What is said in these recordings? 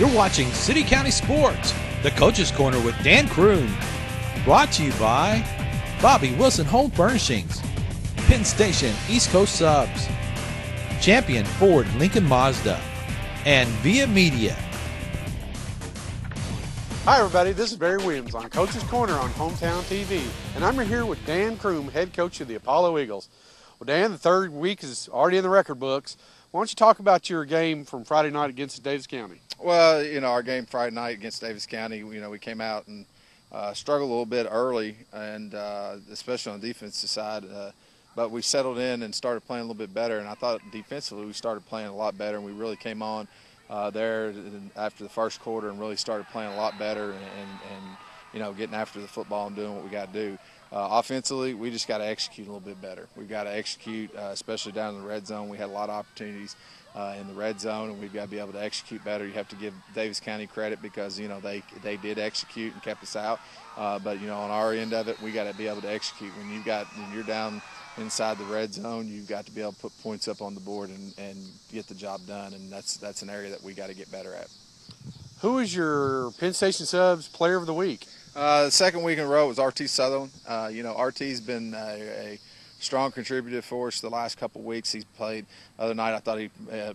You're watching City County Sports, the Coach's Corner with Dan Crume. Brought to you by Bobby Wilson Home Furnishings, Penn Station East Coast Subs, Champion Ford Lincoln Mazda, and viamedia. Hi everybody, this is Barry Williams on Coach's Corner on Hometown TV, and I'm here with Dan Crume, head coach of the Apollo Eagles. Well, Dan, the third week is already in the record books. Why don't you talk about your game from Friday night against Daviess County? Well, our game Friday night against Daviess County, we came out and struggled a little bit early, and especially on the defensive side, but we settled in and started playing a little bit better, and I thought defensively we started playing a lot better, and we really came on there after the first quarter and really started playing a lot better and getting after the football and doing what we got to do. Offensively, we just got to execute a little bit better. We've got to execute, especially down in the red zone. We had a lot of opportunities in the red zone, and we've got to be able to execute better. You have to give Daviess County credit because they did execute and kept us out. But on our end of it, we got to be able to execute. When you're down inside the red zone, you've got to be able to put points up on the board and get the job done. And that's an area that we got to get better at. Who is your Penn Station Subs Player of the Week? The second week in a row was RT Sutherland. RT's been a strong contributor for us the last couple of weeks. He's played the other night. I thought he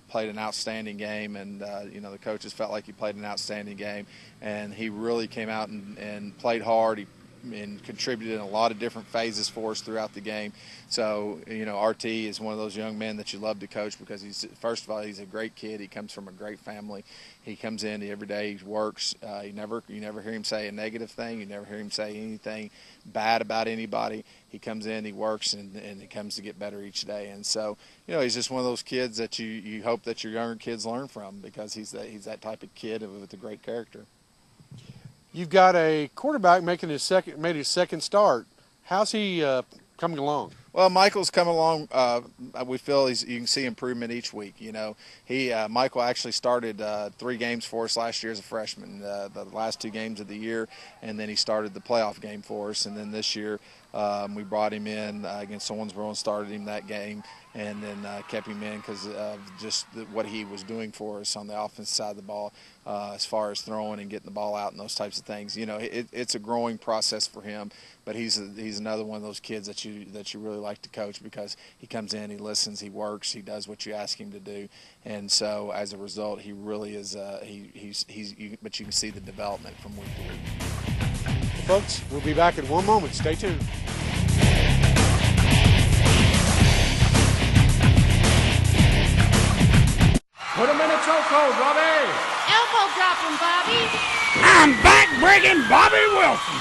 played an outstanding game, and the coaches felt like he played an outstanding game, and he really came out and played hard. And contributed in a lot of different phases for us throughout the game. So, RT is one of those young men that you love to coach because first of all, he's a great kid. He comes from a great family. He comes in every day, he works. You never hear him say a negative thing. You never hear him say anything bad about anybody. He comes in, he works, and he comes to get better each day. And so, he's just one of those kids that you hope that your younger kids learn from because he's that type of kid with a great character. You've got a quarterback made his second start. How's he coming along? Well, Michael's coming along. We feel you can see improvement each week. Michael actually started 3 games for us last year as a freshman, the last 2 games of the year, and then he started the playoff game for us. And then this year we brought him in against Owensboro and started him that game, and then kept him in because of just what he was doing for us on the offensive side of the ball, as far as throwing and getting the ball out and those types of things. It's a growing process for him, but he's another one of those kids that you really like to coach because he comes in, he listens, he works, he does what you ask him to do, and so as a result, he really is. But you can see the development from week to week. Folks, we'll be back in one moment. Stay tuned. Put him in a chokehold, Bobby. Elbow drop him, Bobby. I'm back-breaking Bobby Wilson,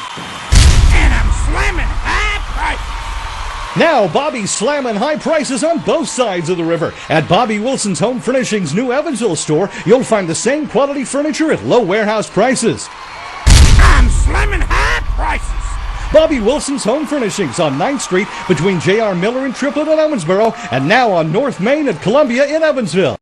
and I'm slamming high prices. Now Bobby's slamming high prices on both sides of the river. At Bobby Wilson's Home Furnishings new Evansville store, you'll find the same quality furniture at low warehouse prices. I'm slamming high prices. Bobby Wilson's Home Furnishings on 9th Street between J.R. Miller and Triplett at Owensboro, and now on North Main at Columbia in Evansville.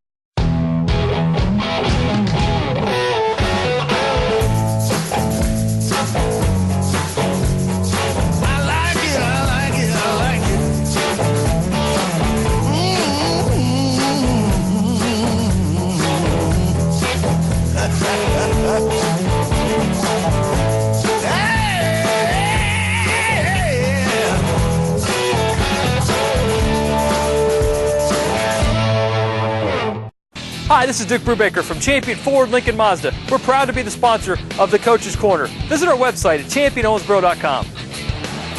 Hi, this is Dick Brubaker from Champion Ford Lincoln Mazda. We're proud to be the sponsor of the Coach's Corner. Visit our website at championowensboro.com.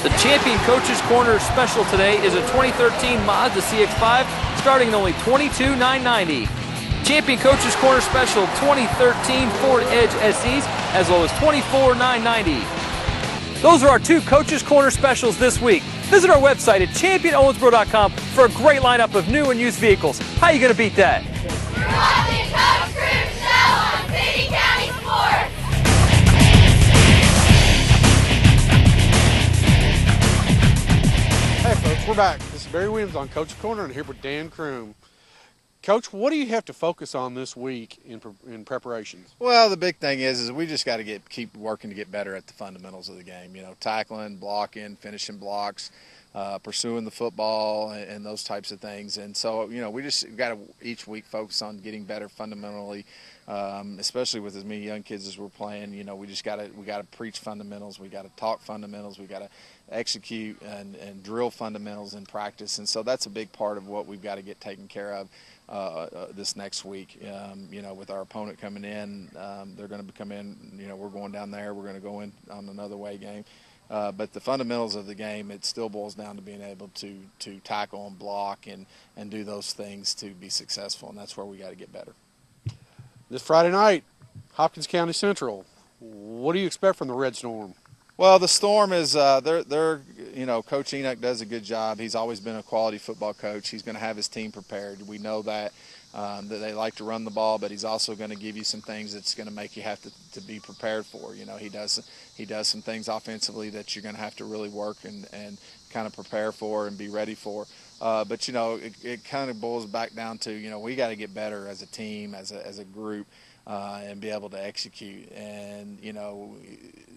The Champion Coach's Corner special today is a 2013 Mazda CX-5 starting at only $22,990. Champion Coach's Corner special 2013 Ford Edge SEs as low as $24,990. Those are our 2 Coach's Corner specials this week. Visit our website at championowensboro.com for a great lineup of new and used vehicles. How are you going to beat that? You're watching Coach Crume Show on City County Sports. Hey folks, we're back. This is Barry Williams on Coach's Corner, and here with Dan Crume. Coach, what do you have to focus on this week in preparations? Well, the big thing is we just got to keep working to get better at the fundamentals of the game. Tackling, blocking, finishing blocks, pursuing the football and those types of things. And so, we just got to each week focus on getting better fundamentally, especially with as many young kids as we're playing. We got to preach fundamentals. We got to talk fundamentals. We got to execute and drill fundamentals in practice. And so that's a big part of what we've got to get taken care of this next week. With our opponent coming in, they're going to come in. We're going down there. We're going to go in on another away game. But the fundamentals of the game, it still boils down to being able to tackle and block and do those things to be successful, and that's where we got to get better. This Friday night, Hopkins Co Central. What do you expect from the Red Storm? Well, the Storm is they're Coach Enoch does a good job. He's always been a quality football coach. He's going to have his team prepared. We know that they like to run the ball, but he's also going to give you some things that's going to make you have to be prepared for. He does some things offensively that you're going to have to really work and kind of prepare for and be ready for. But it kind of boils back down to we got to get better as a team, as a group, and be able to execute. And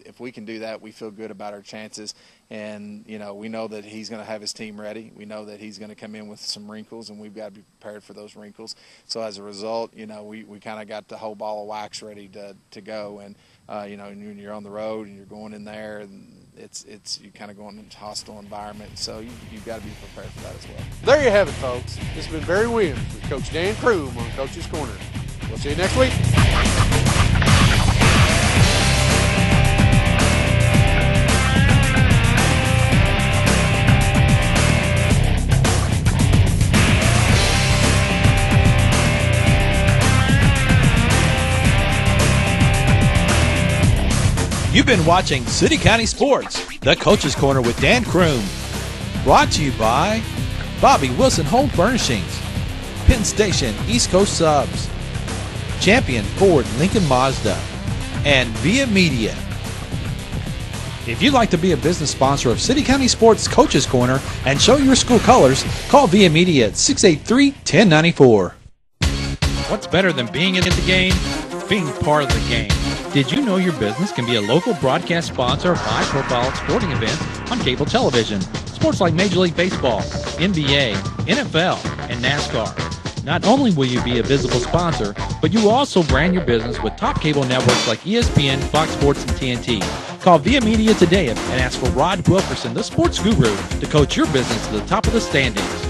if we can do that, we feel good about our chances. And we know that he's going to have his team ready. We know that he's going to come in with some wrinkles, and we've got to be prepared for those wrinkles. So as a result, we kind of got the whole ball of wax ready to go. And when you're on the road and you're going in there, and it's you kind of going into a hostile environment. So you've got to be prepared for that as well. There you have it, folks. This has been Barry Williams with Coach Dan Crume on Coach's Corner. We'll see you next week. You've been watching City County Sports, the Coach's Corner with Dan Crume. Brought to you by Bobby Wilson Home Furnishings, Penn Station East Coast Subs, Champion Ford Lincoln Mazda, and viamedia. If you'd like to be a business sponsor of City County Sports Coach's Corner and show your school colors, call viamedia at 683-1094. What's better than being in the game? Being part of the game. Did you know your business can be a local broadcast sponsor of high-profile sporting events on cable television? Sports like Major League Baseball, NBA, NFL, and NASCAR. Not only will you be a visible sponsor, but you will also brand your business with top cable networks like ESPN, Fox Sports, and TNT. Call viamedia today and ask for Rod Wilkerson, the sports guru, to coach your business to the top of the standings.